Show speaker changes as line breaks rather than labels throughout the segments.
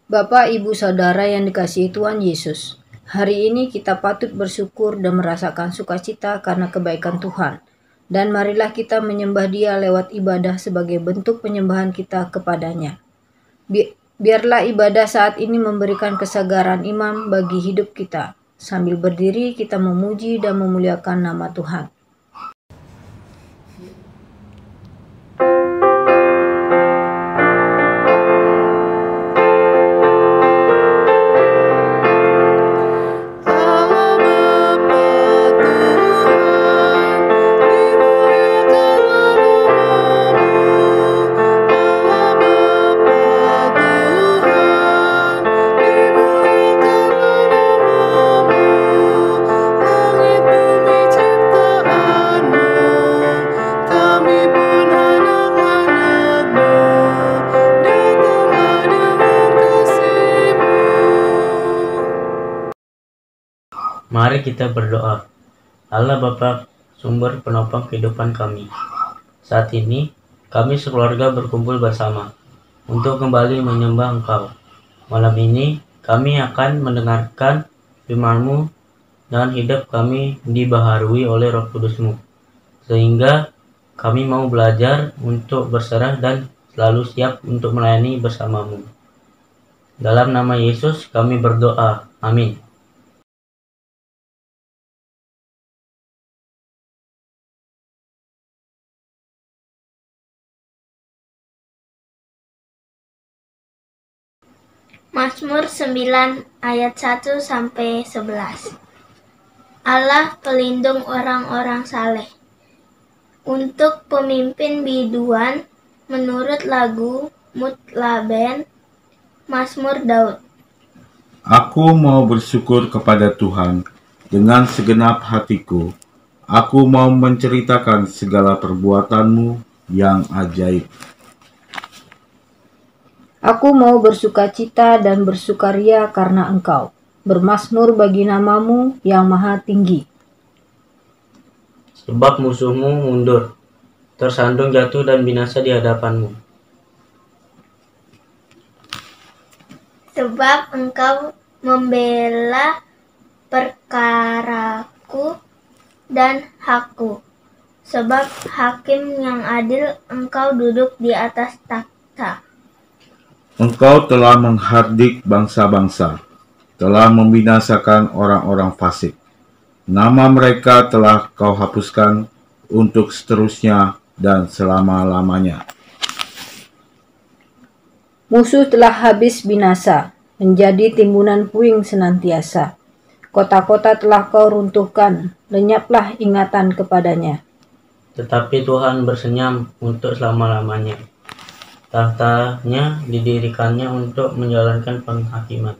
Bapak, Ibu, Saudara yang dikasihi Tuhan Yesus, hari ini kita patut bersyukur dan merasakan sukacita karena kebaikan Tuhan. Dan marilah kita menyembah Dia lewat ibadah sebagai bentuk penyembahan kita kepadanya. Biarlah ibadah saat ini memberikan kesagaran iman bagi hidup kita. Sambil berdiri kita memuji dan memuliakan nama Tuhan.
Mari kita berdoa. Allah Bapa, sumber penopang kehidupan kami. Saat ini, kami sekeluarga berkumpul bersama untuk kembali menyembah Engkau. Malam ini, kami akan mendengarkan firman-Mu dan hidup kami dibaharui oleh Roh Kudus-Mu. Sehingga kami mau belajar untuk berserah dan selalu siap untuk melayani bersama-Mu. Dalam nama Yesus kami berdoa. Amin.
Mazmur 9 ayat 1 sampai 11. Allah pelindung orang-orang saleh. Untuk pemimpin biduan menurut lagu Mutlaben, Mazmur Daud.
Aku mau bersyukur kepada Tuhan dengan segenap hatiku. Aku mau menceritakan segala perbuatan-Mu yang ajaib.
Aku mau bersukacita dan bersukaria karena Engkau, bermazmur bagi nama-Mu yang maha tinggi.
Sebab musuh-Mu mundur, tersandung jatuh dan binasa di hadapan-Mu.
Sebab Engkau membela perkaraku dan hakku. Sebab hakim yang adil Engkau duduk di atas takhta.
Engkau telah menghardik bangsa-bangsa, telah membinasakan orang-orang fasik. Nama mereka telah Kau hapuskan untuk seterusnya dan selama-lamanya.
Musuh telah habis binasa, menjadi timbunan puing senantiasa. Kota-kota telah Kau runtuhkan, lenyaplah ingatan kepadanya.
Tetapi Tuhan bersenyam untuk selama-lamanya. Tahtanya didirikannya untuk menjalankan penghakiman.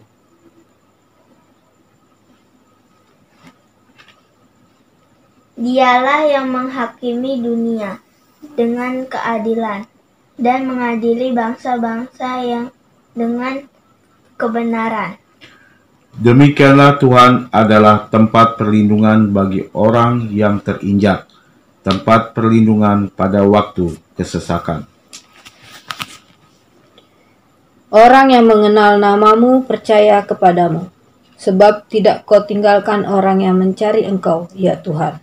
Dialah yang menghakimi dunia dengan keadilan dan mengadili bangsa-bangsa yang dengan kebenaran.
Demikianlah Tuhan adalah tempat perlindungan bagi orang yang terinjak, tempat perlindungan pada waktu kesesakan.
Orang yang mengenal nama-Mu percaya kepadamu, sebab tidak Kau tinggalkan orang yang mencari Engkau, ya Tuhan.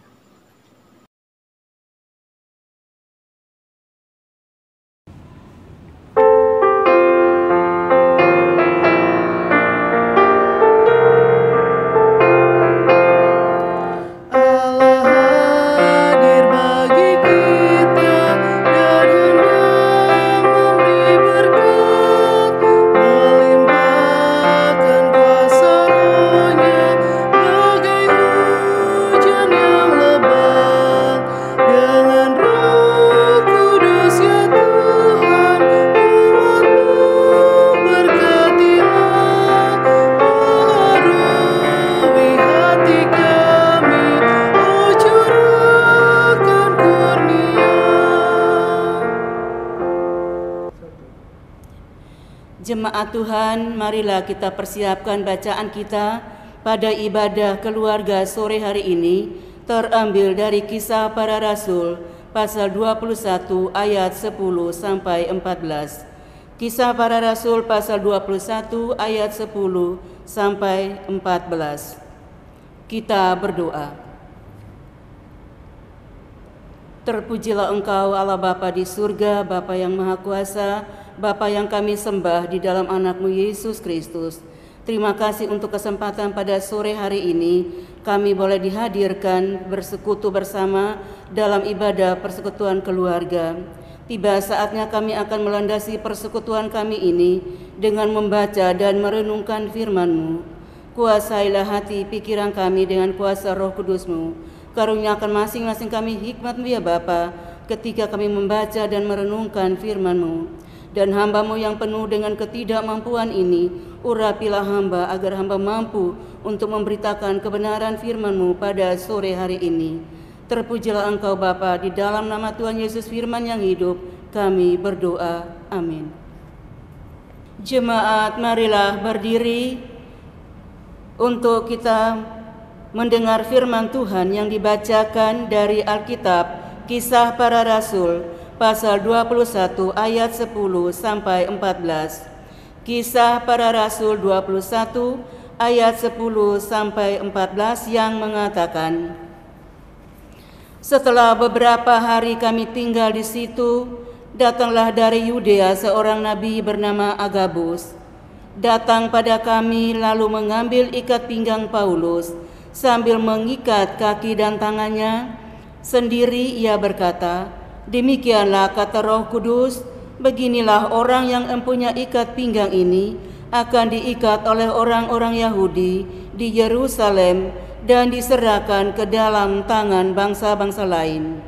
Jemaat Tuhan, marilah kita persiapkan bacaan kita pada ibadah keluarga sore hari ini terambil dari Kisah Para Rasul pasal 21 ayat 10 sampai 14. Kisah Para Rasul pasal 21 ayat 10 sampai 14. Kita berdoa. Terpujilah Engkau Allah Bapa di surga, Bapa yang Maha Kuasa, Bapa yang kami sembah di dalam anak-Mu Yesus Kristus. Terima kasih untuk kesempatan pada sore hari ini kami boleh dihadirkan bersekutu bersama dalam ibadah persekutuan keluarga. Tiba saatnya kami akan melandasi persekutuan kami ini dengan membaca dan merenungkan firman-Mu. Kuasailah hati pikiran kami dengan kuasa Roh Kudus-Mu. Karuniakan masing-masing kami hikmat-Mu ya Bapa ketika kami membaca dan merenungkan firman-Mu. Dan hamba-Mu yang penuh dengan ketidakmampuan ini, urapilah hamba agar hamba mampu untuk memberitakan kebenaran firman-Mu pada sore hari ini. Terpujilah Engkau Bapa, di dalam nama Tuhan Yesus firman yang hidup, kami berdoa. Amin. Jemaat, marilah berdiri untuk kita mendengar firman Tuhan yang dibacakan dari Alkitab Kisah Para Rasul pasal 21 ayat 10 sampai 14. Kisah Para Rasul 21 ayat 10 sampai 14 yang mengatakan, setelah beberapa hari kami tinggal di situ, datanglah dari Yudea seorang nabi bernama Agabus. Datang pada kami lalu mengambil ikat pinggang Paulus sambil mengikat kaki dan tangannya. Sendiri ia berkata, demikianlah kata Roh Kudus, beginilah orang yang empunya ikat pinggang ini akan diikat oleh orang-orang Yahudi di Yerusalem dan diserahkan ke dalam tangan bangsa-bangsa lain.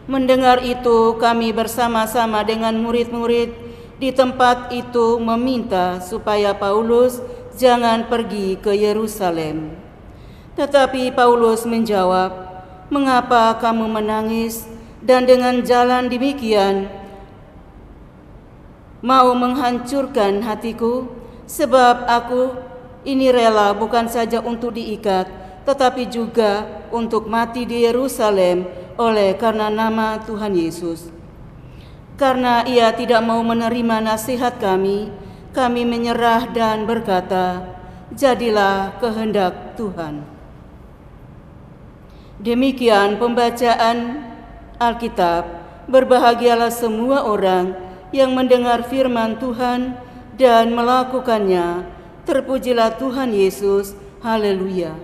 Mendengar itu, kami bersama-sama dengan murid-murid di tempat itu meminta supaya Paulus jangan pergi ke Yerusalem. Tetapi Paulus menjawab, mengapa kamu menangis dan dengan jalan demikian mau menghancurkan hatiku? Sebab aku ini rela bukan saja untuk diikat, tetapi juga untuk mati di Yerusalem oleh karena nama Tuhan Yesus. Karena ia tidak mau menerima nasihat kami menyerah dan berkata, jadilah kehendak Tuhan. Demikian pembacaan Alkitab. Berbahagialah semua orang yang mendengar firman Tuhan dan melakukannya. Terpujilah Tuhan Yesus. Haleluya.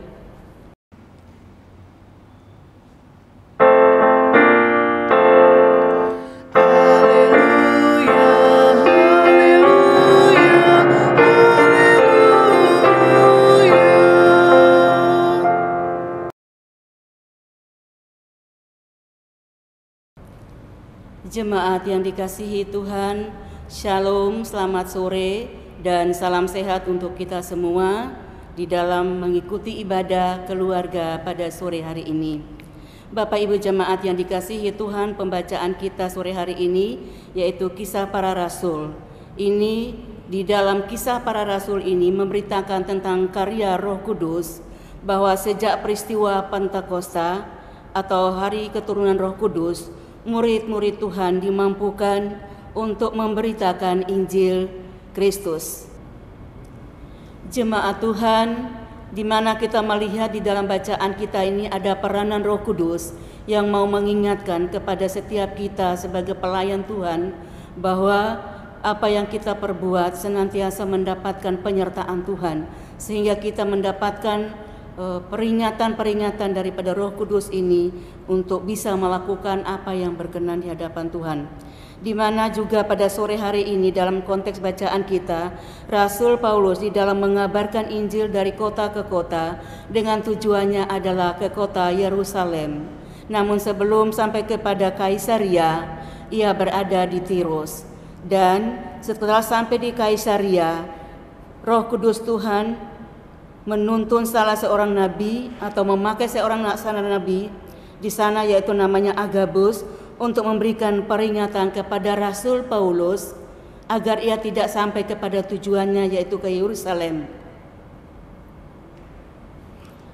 Jemaat yang dikasihi Tuhan, Shalom, selamat sore dan salam sehat untuk kita semua di dalam mengikuti ibadah keluarga pada sore hari ini. Bapak Ibu jemaat yang dikasihi Tuhan, pembacaan kita sore hari ini yaitu Kisah Para Rasul. Ini di dalam Kisah Para Rasul ini memberitakan tentang karya Roh Kudus, bahwa sejak peristiwa Pentakosta atau hari keturunan Roh Kudus, murid-murid Tuhan dimampukan untuk memberitakan Injil Kristus. Jemaat Tuhan, di mana kita melihat di dalam bacaan kita ini ada peranan Roh Kudus yang mau mengingatkan kepada setiap kita sebagai pelayan Tuhan bahwa apa yang kita perbuat senantiasa mendapatkan penyertaan Tuhan, sehingga kita mendapatkan peringatan-peringatan daripada Roh Kudus ini untuk bisa melakukan apa yang berkenan di hadapan Tuhan. Di mana juga pada sore hari ini dalam konteks bacaan kita, Rasul Paulus di dalam mengabarkan Injil dari kota ke kota dengan tujuannya adalah ke kota Yerusalem. Namun sebelum sampai kepada Kaisaria, ia berada di Tirus. Dan setelah sampai di Kaisaria, Roh Kudus Tuhan menuntun salah seorang nabi atau memakai seorang nabi di sana, yaitu namanya Agabus, untuk memberikan peringatan kepada Rasul Paulus agar ia tidak sampai kepada tujuannya, yaitu ke Yerusalem.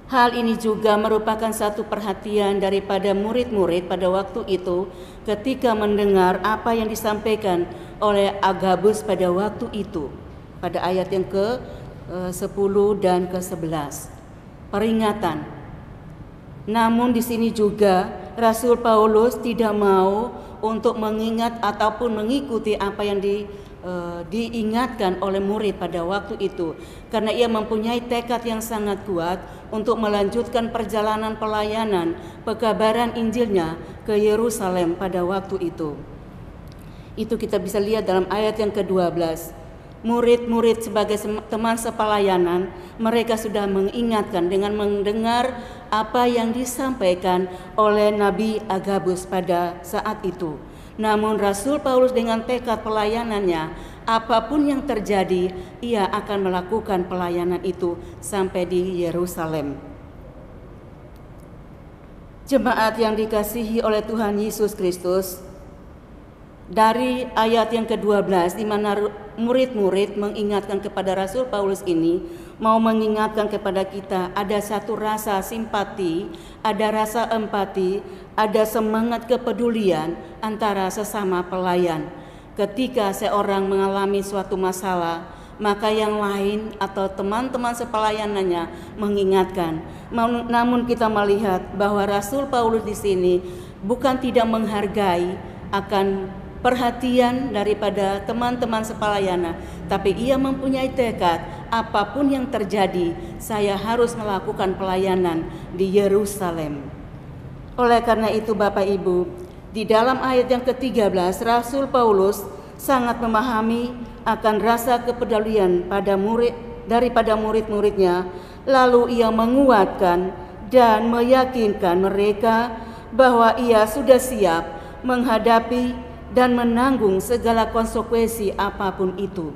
Hal ini juga merupakan satu perhatian daripada murid-murid pada waktu itu ketika mendengar apa yang disampaikan oleh Agabus pada waktu itu. Pada ayat yang ke-10 dan ke-11. Peringatan. Namun di sini juga Rasul Paulus tidak mau untuk mengingat ataupun mengikuti apa yang diingatkan oleh murid pada waktu itu, karena ia mempunyai tekad yang sangat kuat untuk melanjutkan perjalanan pelayanan pekabaran Injilnya ke Yerusalem pada waktu itu. Itu kita bisa lihat dalam ayat yang ke-12. Murid-murid sebagai teman sepelayanan, mereka sudah mengingatkan dengan mendengar apa yang disampaikan oleh Nabi Agabus pada saat itu. Namun Rasul Paulus dengan tekad pelayanannya, apapun yang terjadi, ia akan melakukan pelayanan itu sampai di Yerusalem. Jemaat yang dikasihi oleh Tuhan Yesus Kristus, dari ayat yang ke-12 di mana murid-murid mengingatkan kepada Rasul Paulus ini, mau mengingatkan kepada kita ada satu rasa simpati, ada rasa empati, ada semangat kepedulian antara sesama pelayan. Ketika seorang mengalami suatu masalah, maka yang lain atau teman-teman sepelayanannya mengingatkan. Namun kita melihat bahwa Rasul Paulus di sini bukan tidak menghargai akan perhatian daripada teman-teman sepelayanan, tapi ia mempunyai tekad, apapun yang terjadi, saya harus melakukan pelayanan di Yerusalem. Oleh karena itu Bapak Ibu, di dalam ayat yang ke-13, Rasul Paulus sangat memahami akan rasa kepedulian daripada murid-muridnya, lalu ia menguatkan dan meyakinkan mereka bahwa ia sudah siap menghadapi dan menanggung segala konsekuensi apapun itu.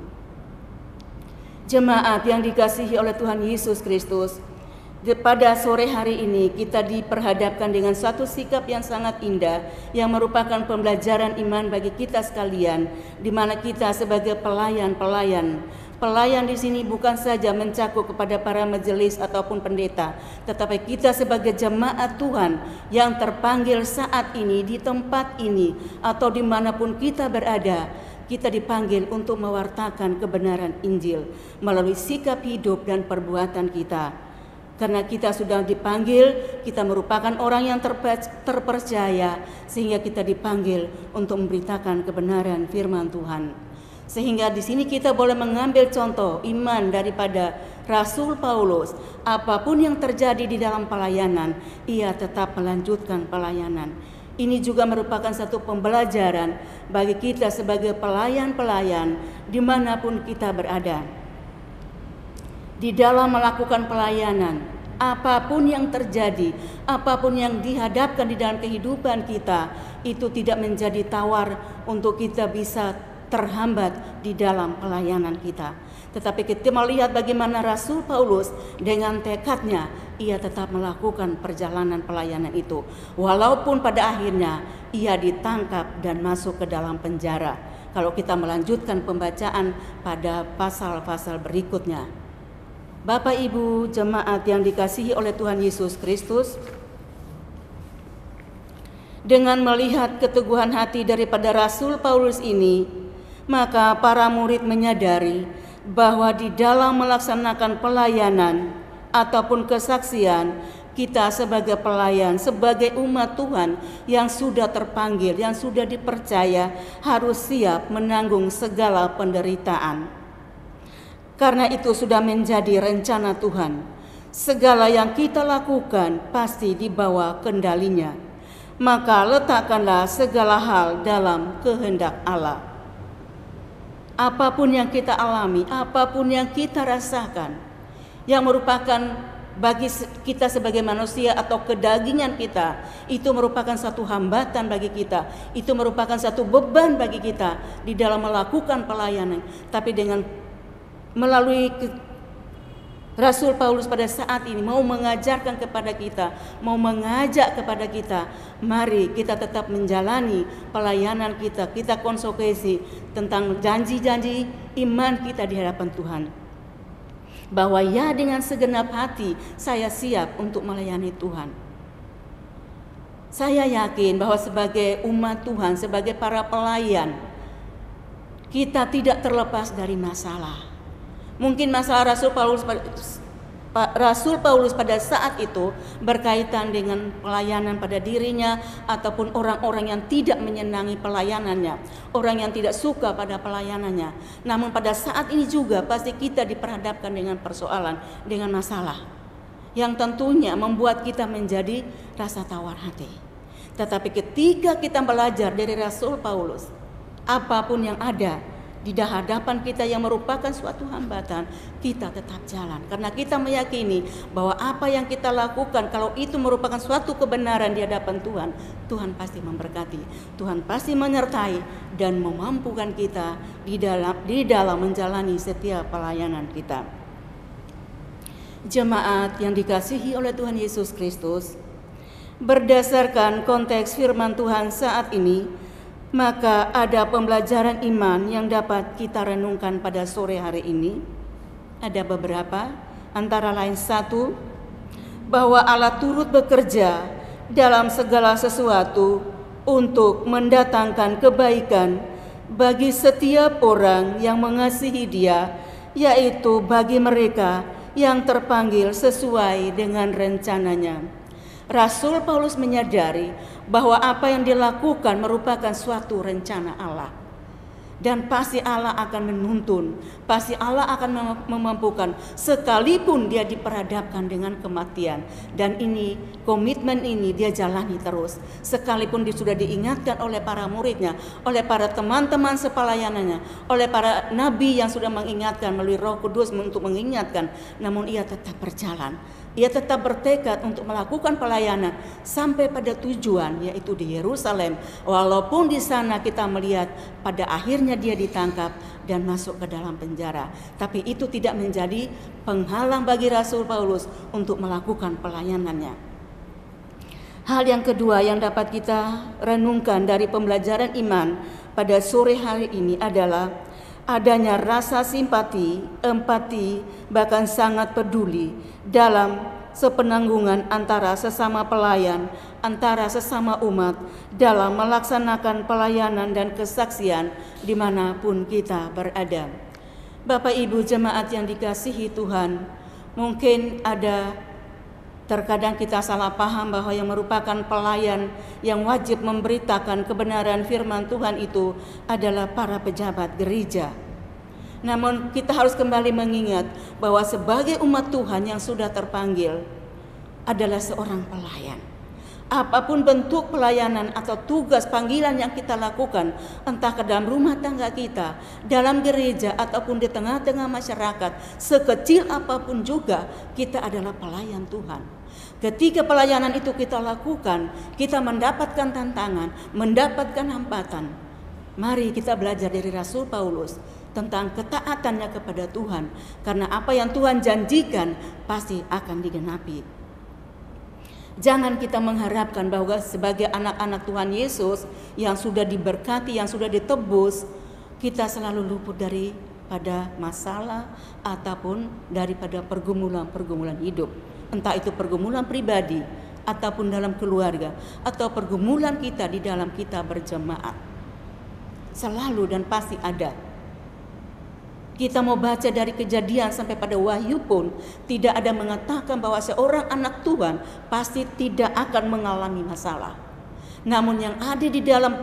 Jemaat yang dikasihi oleh Tuhan Yesus Kristus, pada sore hari ini kita diperhadapkan dengan suatu sikap yang sangat indah yang merupakan pembelajaran iman bagi kita sekalian, di mana kita sebagai pelayan di sini bukan saja mencakup kepada para majelis ataupun pendeta, tetapi kita sebagai jemaat Tuhan yang terpanggil saat ini di tempat ini atau dimanapun kita berada, kita dipanggil untuk mewartakan kebenaran Injil melalui sikap hidup dan perbuatan kita. Karena kita sudah dipanggil, kita merupakan orang yang terpercaya, sehingga kita dipanggil untuk memberitakan kebenaran firman Tuhan. Sehingga di sini kita boleh mengambil contoh iman daripada Rasul Paulus. Apapun yang terjadi di dalam pelayanan, ia tetap melanjutkan pelayanan. Ini juga merupakan satu pembelajaran bagi kita sebagai pelayan-pelayan dimanapun kita berada. Di dalam melakukan pelayanan, apapun yang terjadi, apapun yang dihadapkan di dalam kehidupan kita, itu tidak menjadi tawar untuk kita bisa terhambat di dalam pelayanan kita. Tetapi kita melihat bagaimana Rasul Paulus dengan tekadnya, ia tetap melakukan perjalanan pelayanan itu. Walaupun pada akhirnya ia ditangkap dan masuk ke dalam penjara. Kalau kita melanjutkan pembacaan pada pasal-pasal berikutnya. Bapak Ibu jemaat yang dikasihi oleh Tuhan Yesus Kristus, dengan melihat keteguhan hati daripada Rasul Paulus ini, maka para murid menyadari bahwa di dalam melaksanakan pelayanan ataupun kesaksian, kita sebagai pelayan, sebagai umat Tuhan yang sudah terpanggil, yang sudah dipercaya, harus siap menanggung segala penderitaan. Karena itu sudah menjadi rencana Tuhan. Segala yang kita lakukan pasti di bawah kendalinya. Maka letakkanlah segala hal dalam kehendak Allah. Apapun yang kita alami, apapun yang kita rasakan, yang merupakan bagi kita sebagai manusia atau kedagingan kita, itu merupakan satu hambatan bagi kita, itu merupakan satu beban bagi kita di dalam melakukan pelayanan. Tapi dengan melalui Rasul Paulus pada saat ini mau mengajarkan kepada kita, mau mengajak kepada kita, mari kita tetap menjalani pelayanan kita, kita konsekuensi tentang janji-janji iman kita di hadapan Tuhan. bahwa ya dengan segenap hati saya siap untuk melayani Tuhan. Saya yakin bahwa sebagai umat Tuhan, sebagai para pelayan, kita tidak terlepas dari masalah. Mungkin masalah Rasul Paulus pada saat itu berkaitan dengan pelayanan pada dirinya ataupun orang-orang yang tidak menyenangi pelayanannya, orang yang tidak suka pada pelayanannya. Namun pada saat ini juga pasti kita diperhadapkan dengan persoalan, dengan masalah yang tentunya membuat kita menjadi rasa tawar hati. Tetapi ketika kita belajar dari Rasul Paulus, apapun yang ada di hadapan kita yang merupakan suatu hambatan, kita tetap jalan. Karena kita meyakini bahwa apa yang kita lakukan, kalau itu merupakan suatu kebenaran di hadapan Tuhan, Tuhan pasti memberkati, Tuhan pasti menyertai dan memampukan kita di dalam menjalani setiap pelayanan kita. Jemaat yang dikasihi oleh Tuhan Yesus Kristus, berdasarkan konteks firman Tuhan saat ini, maka ada pembelajaran iman yang dapat kita renungkan pada sore hari ini. Ada beberapa, antara lain satu, bahwa Allah turut bekerja dalam segala sesuatu untuk mendatangkan kebaikan bagi setiap orang yang mengasihi Dia, yaitu bagi mereka yang terpanggil sesuai dengan rencananya. Rasul Paulus menyadari bahwa apa yang dilakukan merupakan suatu rencana Allah. Dan pasti Allah akan menuntun, pasti Allah akan memampukan sekalipun dia diperhadapkan dengan kematian. Dan ini, komitmen ini dia jalani terus. Sekalipun dia sudah diingatkan oleh para muridnya, oleh para teman-teman sepelayanannya, oleh para nabi yang sudah mengingatkan melalui Roh Kudus untuk mengingatkan, namun ia tetap berjalan. Ia tetap bertekad untuk melakukan pelayanan sampai pada tujuan, yaitu di Yerusalem. Walaupun di sana kita melihat pada akhirnya dia ditangkap dan masuk ke dalam penjara, tapi itu tidak menjadi penghalang bagi Rasul Paulus untuk melakukan pelayanannya. Hal yang kedua yang dapat kita renungkan dari pembelajaran iman pada sore hari ini adalah adanya rasa simpati, empati, bahkan sangat peduli dalam sepenanggungan antara sesama pelayan, antara sesama umat dalam melaksanakan pelayanan dan kesaksian dimanapun kita berada. Bapak Ibu jemaat yang dikasihi Tuhan, mungkin ada terkadang kita salah paham bahwa yang merupakan pelayan yang wajib memberitakan kebenaran firman Tuhan itu adalah para pejabat gereja. Namun kita harus kembali mengingat bahwa sebagai umat Tuhan yang sudah terpanggil adalah seorang pelayan. Apapun bentuk pelayanan atau tugas panggilan yang kita lakukan, entah ke dalam rumah tangga kita, dalam gereja ataupun di tengah-tengah masyarakat, sekecil apapun juga kita adalah pelayan Tuhan. Ketika pelayanan itu kita lakukan, kita mendapatkan tantangan, mendapatkan hambatan. Mari kita belajar dari Rasul Paulus tentang ketaatannya kepada Tuhan, karena apa yang Tuhan janjikan pasti akan digenapi. Jangan kita mengharapkan bahwa sebagai anak-anak Tuhan Yesus yang sudah diberkati, yang sudah ditebus, kita selalu luput daripada masalah ataupun daripada pergumulan-pergumulan hidup. Entah itu pergumulan pribadi ataupun dalam keluarga, atau pergumulan kita di dalam kita berjemaat. Selalu dan pasti ada. Kita mau baca dari Kejadian sampai pada Wahyu pun tidak ada mengatakan bahwa seorang anak Tuhan pasti tidak akan mengalami masalah. Namun yang ada di dalam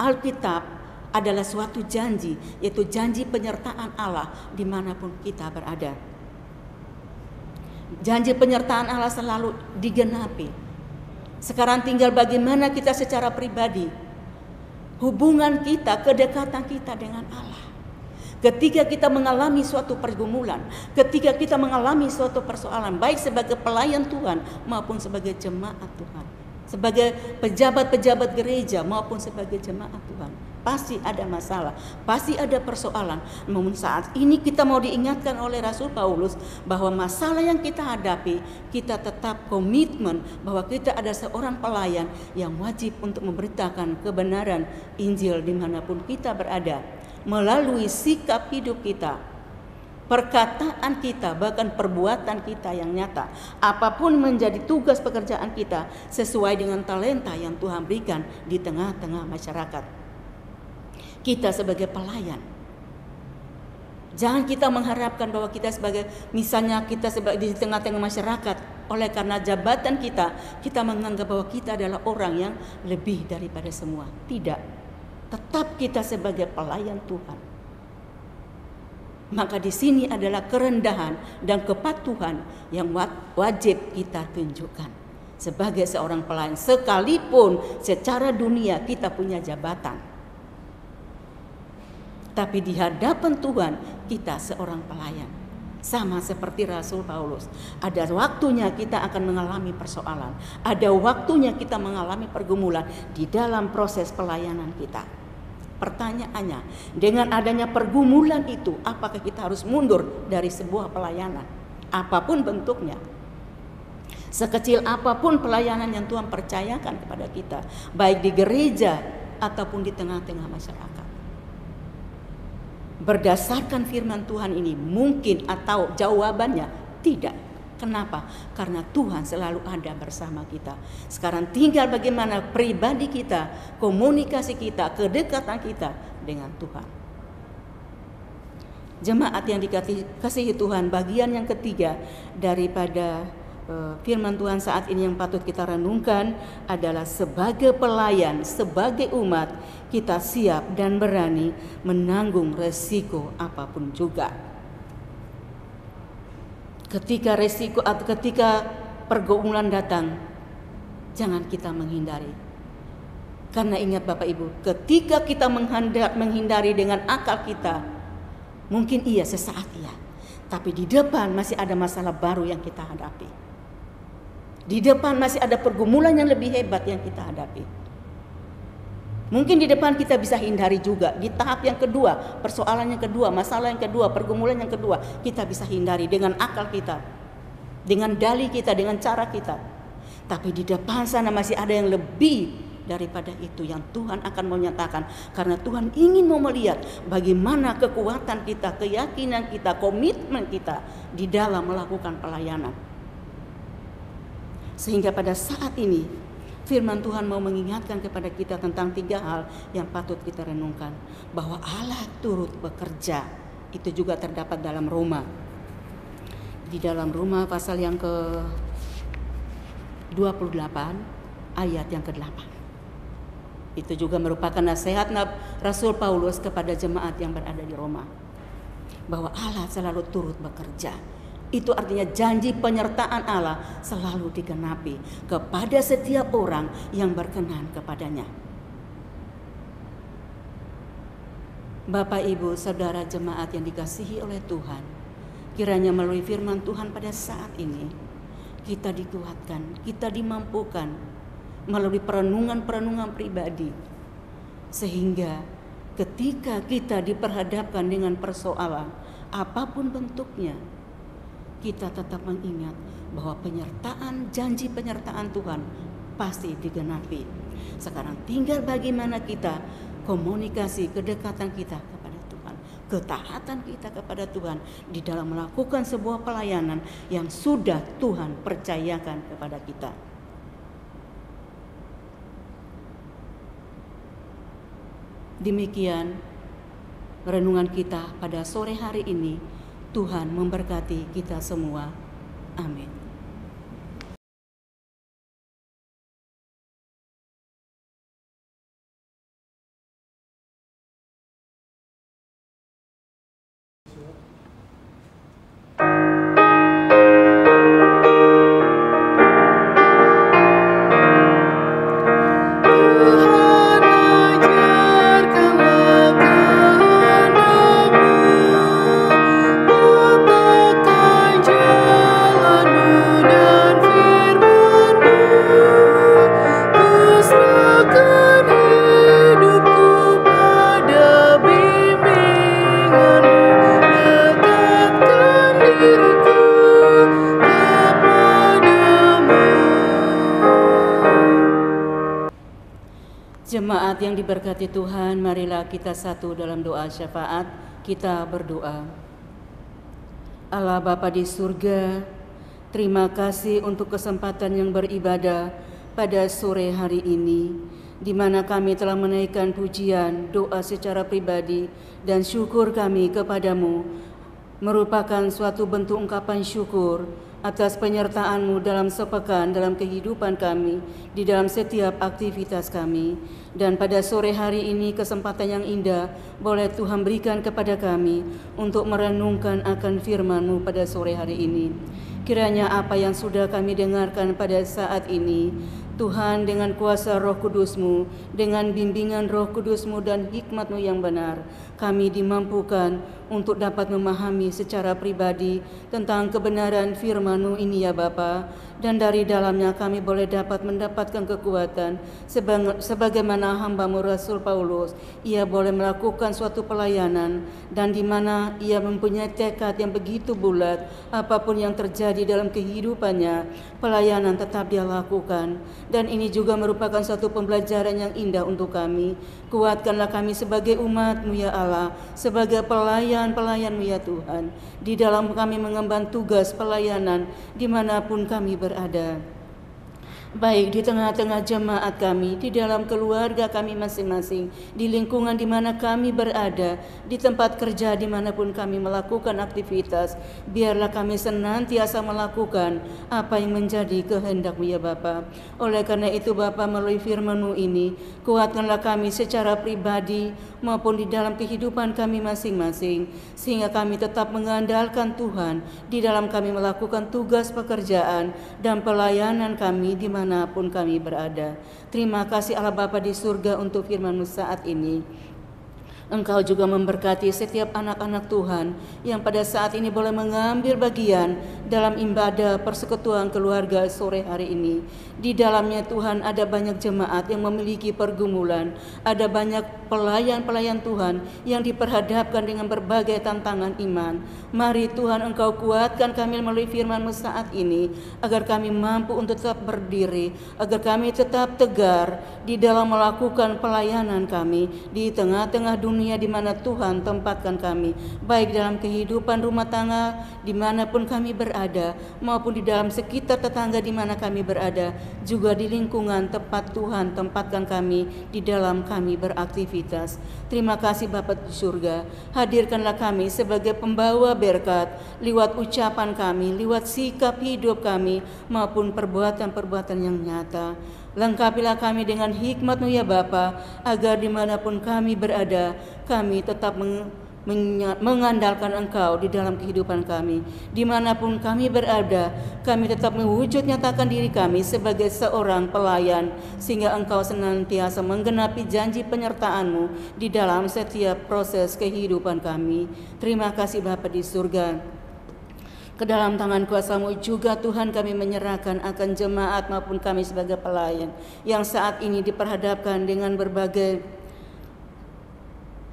Alkitab adalah suatu janji, yaitu janji penyertaan Allah dimanapun kita berada. Janji penyertaan Allah selalu digenapi. Sekarang tinggal bagaimana kita secara pribadi, hubungan kita, kedekatan kita dengan Allah. Ketika kita mengalami suatu pergumulan, ketika kita mengalami suatu persoalan, baik sebagai pelayan Tuhan maupun sebagai jemaat Tuhan, sebagai pejabat-pejabat gereja maupun sebagai jemaat Tuhan, pasti ada masalah, pasti ada persoalan. Namun saat ini kita mau diingatkan oleh Rasul Paulus bahwa masalah yang kita hadapi, kita tetap komitmen bahwa kita ada seorang pelayan yang wajib untuk memberitakan kebenaran Injil dimanapun kita berada. Melalui sikap hidup kita, perkataan kita, bahkan perbuatan kita yang nyata. Apapun menjadi tugas pekerjaan kita sesuai dengan talenta yang Tuhan berikan di tengah-tengah masyarakat. Kita sebagai pelayan, jangan kita mengharapkan bahwa kita sebagai, misalnya kita sebagai di tengah-tengah masyarakat, oleh karena jabatan kita menganggap bahwa kita adalah orang yang lebih daripada semua. Tidak. Tetap kita sebagai pelayan Tuhan. Maka di sini adalah kerendahan dan kepatuhan yang wajib kita tunjukkan sebagai seorang pelayan, sekalipun secara dunia kita punya jabatan. Tapi di hadapan Tuhan kita seorang pelayan. Sama seperti Rasul Paulus. Ada waktunya kita akan mengalami persoalan. Ada waktunya kita mengalami pergumulan di dalam proses pelayanan kita. Pertanyaannya, dengan adanya pergumulan itu, apakah kita harus mundur dari sebuah pelayanan? Apapun bentuknya. Sekecil apapun pelayanan yang Tuhan percayakan kepada kita, baik di gereja ataupun di tengah-tengah masyarakat. Berdasarkan firman Tuhan ini, mungkin atau jawabannya tidak. Kenapa? Karena Tuhan selalu ada bersama kita. Sekarang tinggal bagaimana pribadi kita, komunikasi kita, kedekatan kita dengan Tuhan. Jemaat yang dikasihi Tuhan, bagian yang ketiga daripada firman Tuhan saat ini yang patut kita renungkan adalah sebagai pelayan, sebagai umat, kita siap dan berani menanggung resiko apapun juga. Ketika resiko atau ketika pergumulan datang, jangan kita menghindari. Karena ingat Bapak Ibu, ketika kita menghindari dengan akal kita, mungkin iya sesaat iya, tapi di depan masih ada masalah baru yang kita hadapi. Di depan masih ada pergumulan yang lebih hebat yang kita hadapi. Mungkin di depan kita bisa hindari juga. Di tahap yang kedua, persoalan yang kedua, masalah yang kedua, pergumulan yang kedua, kita bisa hindari dengan akal kita, dengan dalih kita, dengan cara kita. Tapi di depan sana masih ada yang lebih daripada itu yang Tuhan akan menyatakan. Karena Tuhan ingin mau melihat bagaimana kekuatan kita, keyakinan kita, komitmen kita di dalam melakukan pelayanan. Sehingga pada saat ini firman Tuhan mau mengingatkan kepada kita tentang 3 hal yang patut kita renungkan. Bahwa Allah turut bekerja. Itu juga terdapat dalam Roma. Di dalam Roma pasal yang ke-28 ayat yang ke-8. Itu juga merupakan nasihat Rasul Paulus kepada jemaat yang berada di Roma. Bahwa Allah selalu turut bekerja. Itu artinya janji penyertaan Allah selalu digenapi kepada setiap orang yang berkenan kepadanya. Bapak, Ibu, Saudara jemaat yang dikasihi oleh Tuhan, kiranya melalui firman Tuhan pada saat ini, kita dikuatkan, kita dimampukan melalui perenungan-perenungan pribadi. Sehingga ketika kita diperhadapkan dengan persoalan, apapun bentuknya, kita tetap mengingat bahwa janji penyertaan Tuhan pasti digenapi. Sekarang tinggal bagaimana kita komunikasi, kedekatan kita kepada Tuhan, ketaatan kita kepada Tuhan di dalam melakukan sebuah pelayanan yang sudah Tuhan percayakan kepada kita. Demikian renungan kita pada sore hari ini. Tuhan memberkati kita semua. Amin. Jemaat yang diberkati Tuhan, marilah kita satu dalam doa syafaat. Kita berdoa. Allah Bapa di surga, terima kasih untuk kesempatan yang beribadah pada sore hari ini, di mana kami telah menaikkan pujian, doa secara pribadi, dan syukur kami kepadamu, merupakan suatu bentuk ungkapan syukur atas penyertaan-Mu dalam sepekan, dalam kehidupan kami, di dalam setiap aktivitas kami. Dan pada sore hari ini kesempatan yang indah boleh Tuhan berikan kepada kami untuk merenungkan akan firman-Mu pada sore hari ini. Kiranya apa yang sudah kami dengarkan pada saat ini, Tuhan dengan kuasa Roh Kudus-Mu, dengan bimbingan Roh Kudus-Mu dan hikmat-Mu yang benar, kami dimampukan untuk dapat memahami secara pribadi tentang kebenaran firman-Mu ini ya Bapa, dan dari dalamnya kami boleh dapat mendapatkan kekuatan sebagaimana hamba-Mu Rasul Paulus. Ia boleh melakukan suatu pelayanan dan di mana ia mempunyai tekad yang begitu bulat, apapun yang terjadi dalam kehidupannya, pelayanan tetap dia lakukan. Dan ini juga merupakan satu pembelajaran yang indah untuk kami. Kuatkanlah kami sebagai umat-Mu ya Allah, sebagai pelayan-pelayan-Mu ya Tuhan, di dalam kami mengemban tugas pelayanan dimanapun kami berada. Baik di tengah-tengah jemaat kami, di dalam keluarga kami masing-masing, di lingkungan di mana kami berada, di tempat kerja dimanapun kami melakukan aktivitas, biarlah kami senantiasa melakukan apa yang menjadi kehendak-Mu ya Bapa. Oleh karena itu Bapa, melalui firman-Mu ini, kuatkanlah kami secara pribadi maupun di dalam kehidupan kami masing-masing, sehingga kami tetap mengandalkan Tuhan di dalam kami melakukan tugas pekerjaan dan pelayanan kami dimanapun kami berada. Terima kasih Allah Bapa di surga untuk firman-Mu saat ini. Engkau juga memberkati setiap anak-anak Tuhan yang pada saat ini boleh mengambil bagian dalam ibadah persekutuan keluarga sore hari ini. Di dalamnya Tuhan ada banyak jemaat yang memiliki pergumulan, ada banyak pelayan-pelayan Tuhan yang diperhadapkan dengan berbagai tantangan iman. Mari Tuhan Engkau kuatkan kami melalui firman-Mu saat ini, agar kami mampu untuk tetap berdiri, agar kami tetap tegar di dalam melakukan pelayanan kami di tengah-tengah dunia di mana Tuhan tempatkan kami, baik dalam kehidupan rumah tangga dimanapun kami berada, maupun di dalam sekitar tetangga di mana kami berada, juga di lingkungan tempat Tuhan tempatkan kami di dalam kami beraktivitas. Terima kasih Bapa di surga, hadirkanlah kami sebagai pembawa berkat lewat ucapan kami, lewat sikap hidup kami, maupun perbuatan-perbuatan yang nyata. Lengkapilah kami dengan hikmat-Mu ya Bapa, agar dimanapun kami berada, kami tetap mengandalkan Engkau di dalam kehidupan kami. Dimanapun kami berada, kami tetap mewujud nyatakan diri kami sebagai seorang pelayan, sehingga Engkau senantiasa menggenapi janji penyertaan-Mu di dalam setiap proses kehidupan kami. Terima kasih Bapa di surga. Ke dalam tangan kuasa-Mu juga Tuhan kami menyerahkan akan jemaat maupun kami sebagai pelayan yang saat ini diperhadapkan dengan berbagai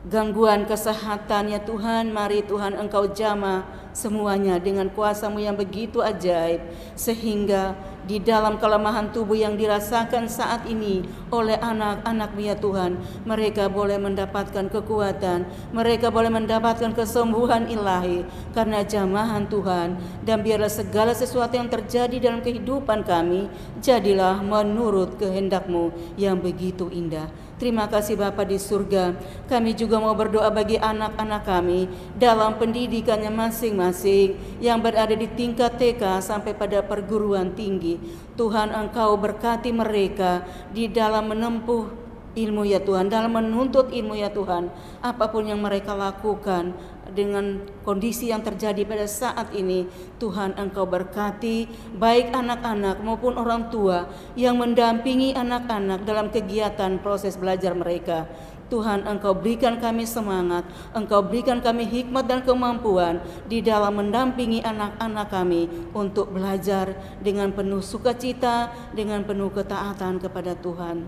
gangguan kesehatan ya Tuhan. Mari Tuhan Engkau jamah semuanya dengan kuasa-Mu yang begitu ajaib, sehingga di dalam kelemahan tubuh yang dirasakan saat ini oleh anak-anak-Mu ya Tuhan, mereka boleh mendapatkan kekuatan, mereka boleh mendapatkan kesembuhan ilahi karena jamahan Tuhan. Dan biarlah segala sesuatu yang terjadi dalam kehidupan kami jadilah menurut kehendak-Mu yang begitu indah. Terima kasih Bapa di surga. Kami juga mau berdoa bagi anak-anak kami dalam pendidikannya masing-masing yang berada di tingkat TK sampai pada perguruan tinggi. Tuhan Engkau berkati mereka di dalam menempuh ilmu ya Tuhan, dalam menuntut ilmu ya Tuhan. Apapun yang mereka lakukan dengan kondisi yang terjadi pada saat ini, Tuhan Engkau berkati baik anak-anak maupun orang tua yang mendampingi anak-anak dalam kegiatan proses belajar mereka. Tuhan Engkau berikan kami semangat, Engkau berikan kami hikmat dan kemampuan di dalam mendampingi anak-anak kami untuk belajar dengan penuh sukacita, dengan penuh ketaatan kepada Tuhan.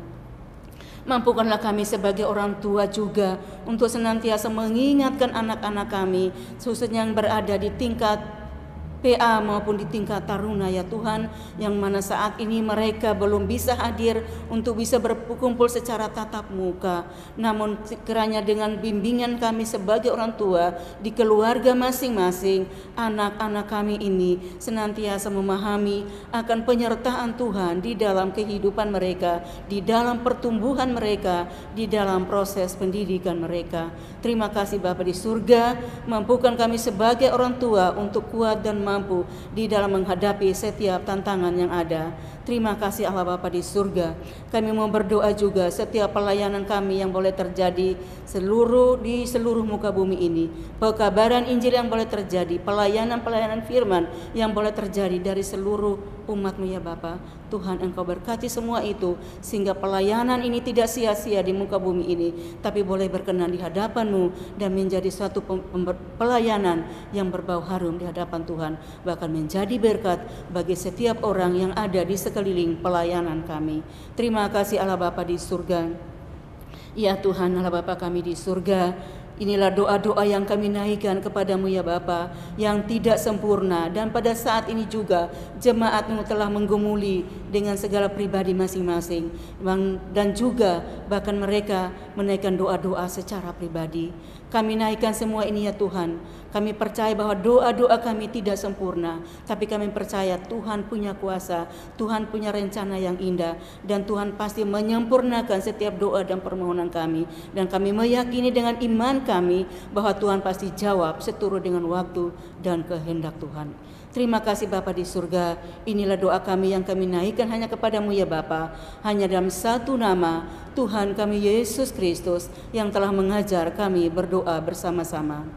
Mampukanlah kami sebagai orang tua juga untuk senantiasa mengingatkan anak-anak kami, khususnya yang berada di tingkat PA maupun di tingkat taruna ya Tuhan, yang mana saat ini mereka belum bisa hadir untuk bisa berkumpul secara tatap muka. Namun kiranya dengan bimbingan kami sebagai orang tua di keluarga masing-masing, anak-anak kami ini senantiasa memahami akan penyertaan Tuhan di dalam kehidupan mereka, di dalam pertumbuhan mereka, di dalam proses pendidikan mereka. Terima kasih Bapa di surga, mampukan kami sebagai orang tua untuk kuat dan mampu di dalam menghadapi setiap tantangan yang ada. Terima kasih Allah Bapa di surga. Kami mau berdoa juga setiap pelayanan kami yang boleh terjadi di seluruh muka bumi ini. Pekabaran Injil yang boleh terjadi, pelayanan-pelayanan firman yang boleh terjadi dari seluruh umat-Mu ya Bapa. Tuhan, Engkau berkati semua itu sehingga pelayanan ini tidak sia-sia di muka bumi ini, tapi boleh berkenan di hadapan-Mu dan menjadi suatu pelayanan yang berbau harum di hadapan Tuhan, bahkan menjadi berkat bagi setiap orang yang ada di sekeliling pelayanan kami. Terima kasih Allah Bapa di surga. Ya Tuhan Allah Bapa kami di surga, inilah doa-doa yang kami naikkan kepadamu ya Bapa, yang tidak sempurna, dan pada saat ini juga jemaat-Mu telah menggumuli dengan segala pribadi masing-masing, dan juga bahkan mereka menaikkan doa-doa secara pribadi. Kami naikkan semua ini ya Tuhan. Kami percaya bahwa doa-doa kami tidak sempurna, tapi kami percaya Tuhan punya kuasa, Tuhan punya rencana yang indah, dan Tuhan pasti menyempurnakan setiap doa dan permohonan kami. Dan kami meyakini dengan iman kami bahwa Tuhan pasti jawab seturut dengan waktu dan kehendak Tuhan. Terima kasih Bapa di surga. Inilah doa kami yang kami naikkan hanya kepadamu ya Bapa, hanya dalam satu nama, Tuhan kami Yesus Kristus, yang telah mengajar kami berdoa bersama-sama.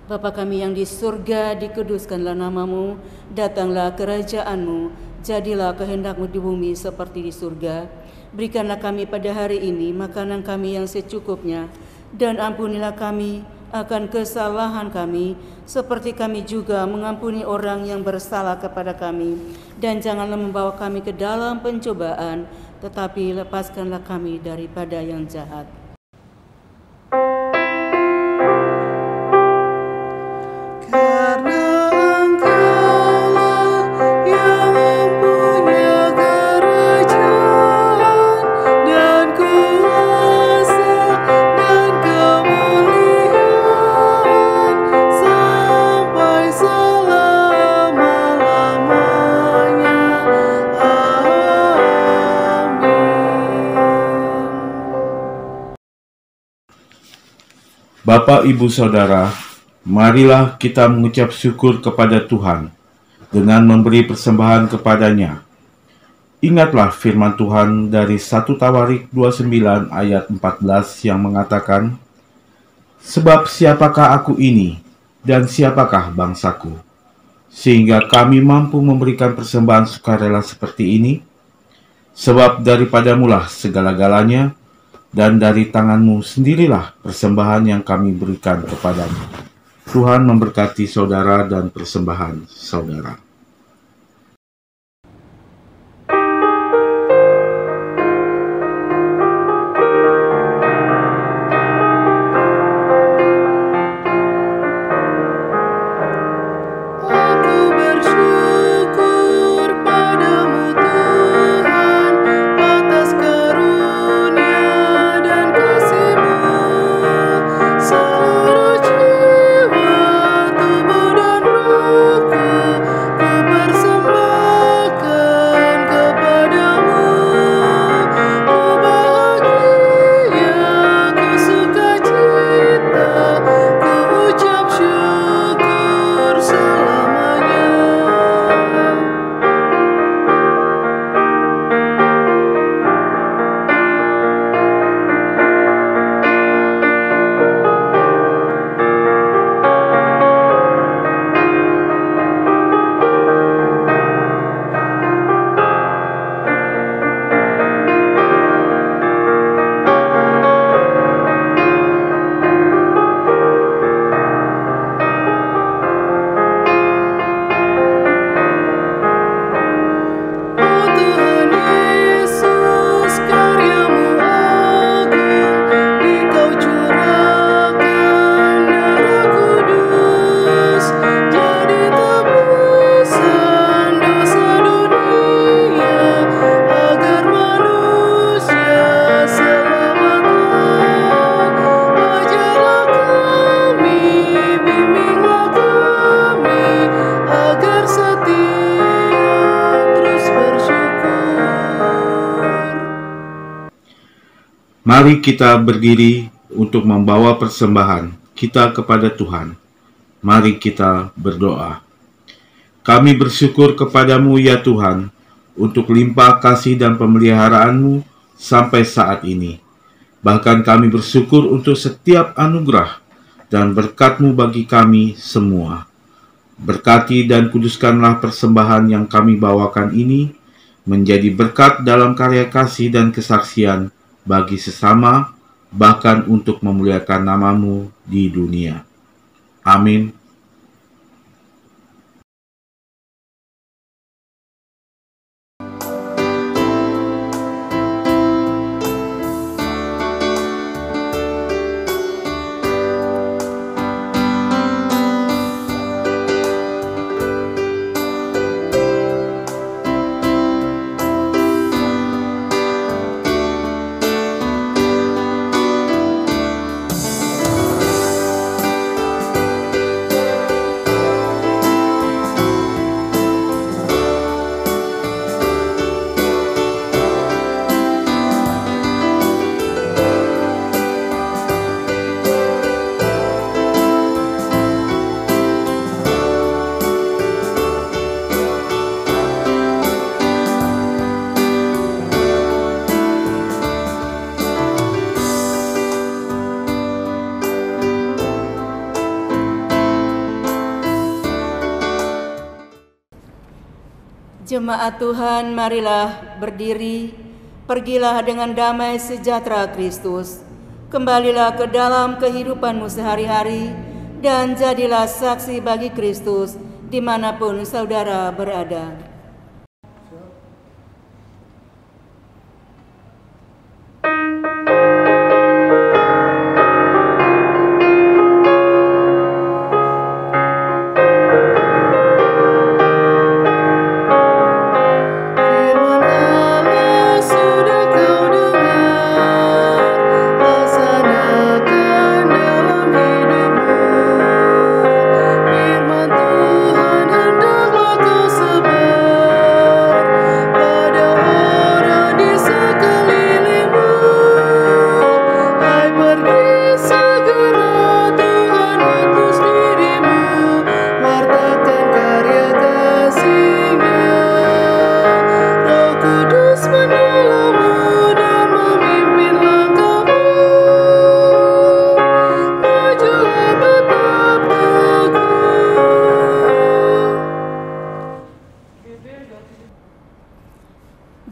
Bapa kami yang di surga, dikuduskanlah namamu, datanglah kerajaan-Mu, jadilah kehendak-Mu di bumi seperti di surga. Berikanlah kami pada hari ini makanan kami yang secukupnya, dan ampunilah kami akan kesalahan kami, seperti kami juga mengampuni orang yang bersalah kepada kami. Dan janganlah membawa kami ke dalam pencobaan, tetapi lepaskanlah kami daripada yang jahat.
Bapak, Ibu, Saudara, marilah kita mengucap syukur kepada Tuhan dengan memberi persembahan kepadanya. Ingatlah firman Tuhan dari 1 Tawarik 29 ayat 14 yang mengatakan, "Sebab siapakah aku ini dan siapakah bangsaku, sehingga kami mampu memberikan persembahan sukarela seperti ini? Sebab daripadamulah segala-galanya, dan dari tanganmu sendirilah persembahan yang kami berikan kepadamu." Tuhan memberkati saudara dan persembahan saudara.
Ku
Mari kita berdiri untuk membawa persembahan kita kepada Tuhan. Mari kita berdoa. Kami bersyukur kepadamu ya Tuhan, untuk limpah kasih dan pemeliharaanmu sampai saat ini. Bahkan kami bersyukur untuk setiap anugerah dan berkat-Mu bagi kami semua. Berkati dan kuduskanlah persembahan yang kami bawakan ini, menjadi berkat dalam karya kasih dan kesaksian bagi sesama, bahkan untuk memuliakan nama-Mu di dunia. Amin.
Jemaat Tuhan, marilah berdiri, pergilah dengan damai sejahtera Kristus, kembalilah ke dalam kehidupanmu sehari-hari, dan jadilah saksi bagi Kristus dimanapun saudara berada.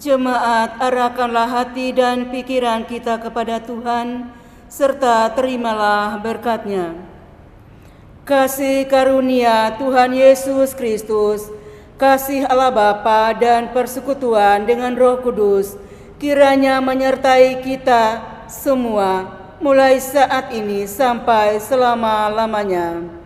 Jemaat, arahkanlah hati dan pikiran kita kepada Tuhan, serta terimalah berkat-Nya. Kasih karunia Tuhan Yesus Kristus, kasih Allah Bapa dan persekutuan dengan Roh Kudus, kiranya menyertai kita semua, mulai saat ini sampai selama-lamanya.